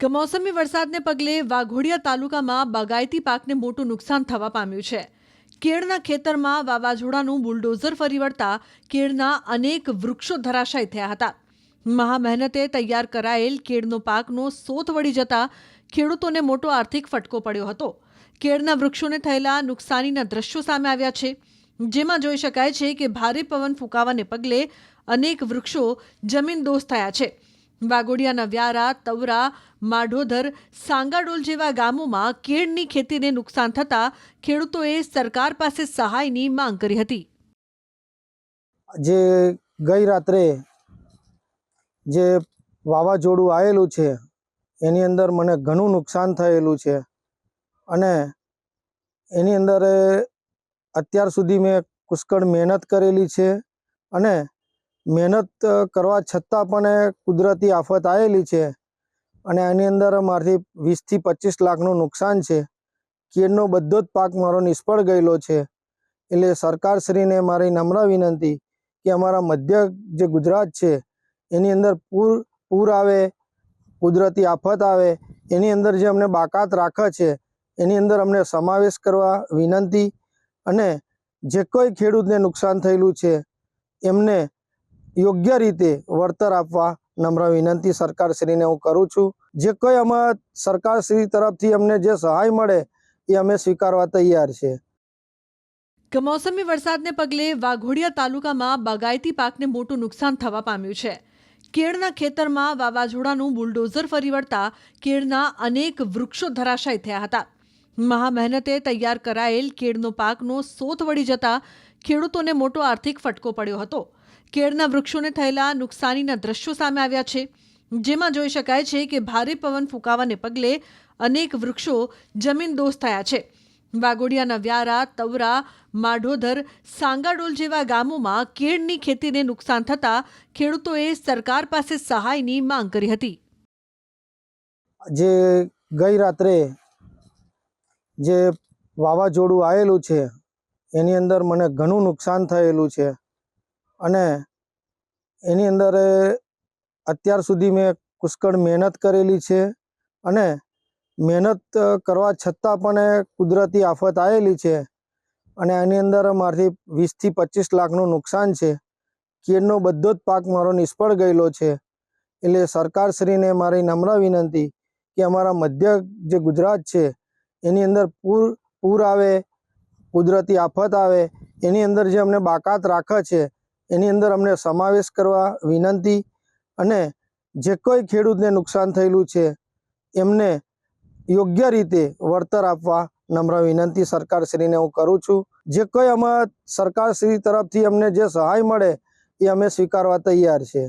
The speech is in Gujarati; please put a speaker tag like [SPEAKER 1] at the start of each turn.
[SPEAKER 1] કમોસમી વરસાદને પગલે વાઘોડિયા તાલુકામાં બાગાયતી પાકને મોટું નુકસાન થવા પામ્યું છે। કેળના ખેતરમાં વાવાઝોડાનું બુલડોઝર ફરી વળતા કેળના અનેક વૃક્ષો ધરાશાયી થયા હતા। મહા મહેનતે તૈયાર કરાયેલ કેળનો પાકનો સોથ વળી જતા ખેડૂતોને મોટો આર્થિક ફટકો પડ્યો હતો। કેળના વૃક્ષોને થયેલા નુકસાનીના દ્રશ્યો સામે આવ્યા છે, જેમાં જોઈ શકાય છે કે ભારે પવન ફૂંકાવાને પગલે અનેક વૃક્ષો જમીનદોસ્ત થયા છે। વાઘોડિયાના વ્યારા, તવરા, માઢોધર, સાંગાડોલ જેવા ગામોમાં કેળની ખેતીને નુકસાન થતા ખેડૂતોએ સરકાર પાસે સહાયની માંગ કરી હતી।
[SPEAKER 2] જે ગઈ રાત્રે જે વાવાઝોડું આવેલું છે એની અંદર મને ઘણું નુકસાન થયેલું છે અને એની અંદર અત્યાર સુધી મેં પુષ્કળ મહેનત કરેલી છે અને મહેનત કરવા છતાં પણ કુદરતી આફત આવેલી છે અને આની અંદર મારાથી 20 થી 25 લાખનું નુકસાન છે। કેળનો બધો જ પાક મારો નિષ્ફળ ગયેલો છે। એટલે સરકારશ્રીને મારી નમ્ર વિનંતી કે અમારા મધ્ય જે ગુજરાત છે એની અંદર પૂર આવે, કુદરતી આફત આવે, એની અંદર જે અમને બાકાત રાખે છે એની અંદર અમને સમાવેશ કરવા વિનંતી અને જે કોઈ ખેડૂતને નુકસાન થયેલું છે એમને યોગ્ય રીતે વળતર આપવા નમ્ર વિનંતી સરકારશ્રીને હું કરું છું। જે કોઈ અમારા સરકારશ્રી તરફથી અમને જે સહાય મળે એ અમે સ્વીકારવા તૈયાર છે।
[SPEAKER 1] કમોસમી વરસાદને પગલે વાઘોડિયા તાલુકામાં બાગાયતી પાકને મોટું નુકસાન થવા પામ્યું છે। કેળના ખેતરમાં વાવાઝોડાનું બુલડોઝર ફરી વળતા કેળના અનેક વૃક્ષો ધરાશાયી થયા હતા। મહા મહેનતે તૈયાર કરાયેલ કેળનો પાકનો સોથ વળી જતા ખેડૂતોને મોટો આર્થિક ફટકો પડ્યો હતો। કેળના વૃક્ષોને થયેલા નુકસાનીના દ્રશ્યો સામે આવ્યા છે, જેમાં જોઈ શકાય છે કે ભારે પવન ફૂંકાવાને પગલે અનેક વૃક્ષો જમીનદોસ્ત થયા છે। વાઘોડિયાના વ્યારા, તવરા, માઢોધર, સાંગાડોલ જેવા ગામોમાં કેળની ખેતીને નુકસાન થતા ખેડૂતોએ સરકાર પાસે સહાયની માંગ કરી હતી।
[SPEAKER 2] જે ગઈ રાત્રે જે વાવાઝોડું આવેલું છે એની અંદર મને ઘણું નુકસાન થયેલું છે અને એની અંદર અત્યાર સુધી મેં પુષ્કળ મહેનત કરેલી છે અને મહેનત કરવા છતાં પણ કુદરતી આફત આવેલી છે અને આની અંદર મારાથી 20 થી 25 લાખનું નુકસાન છે। કેળનો બધો જ પાક મારો નિષ્ફળ ગયેલો છે। એટલે સરકારશ્રીને મારી નમ્ર વિનંતી કે અમારા મધ્ય જે ગુજરાત છે એની અંદર પૂર આવે, કુદરતી આફત આવે, એની અંદર જે અમને બાકાત રાખે છે એની અંદર અમને સમાવેશ કરવા વિનંતી અને જે કોઈ ખેડૂતને નુકસાન થયેલું છે એમને યોગ્ય રીતે વળતર આપવા નમ્ર વિનંતી સરકારશ્રીને હું કરું છું। જે કોઈ અમારા સરકારશ્રી તરફથી અમને જે સહાય મળે એ અમે સ્વીકારવા તૈયાર છે।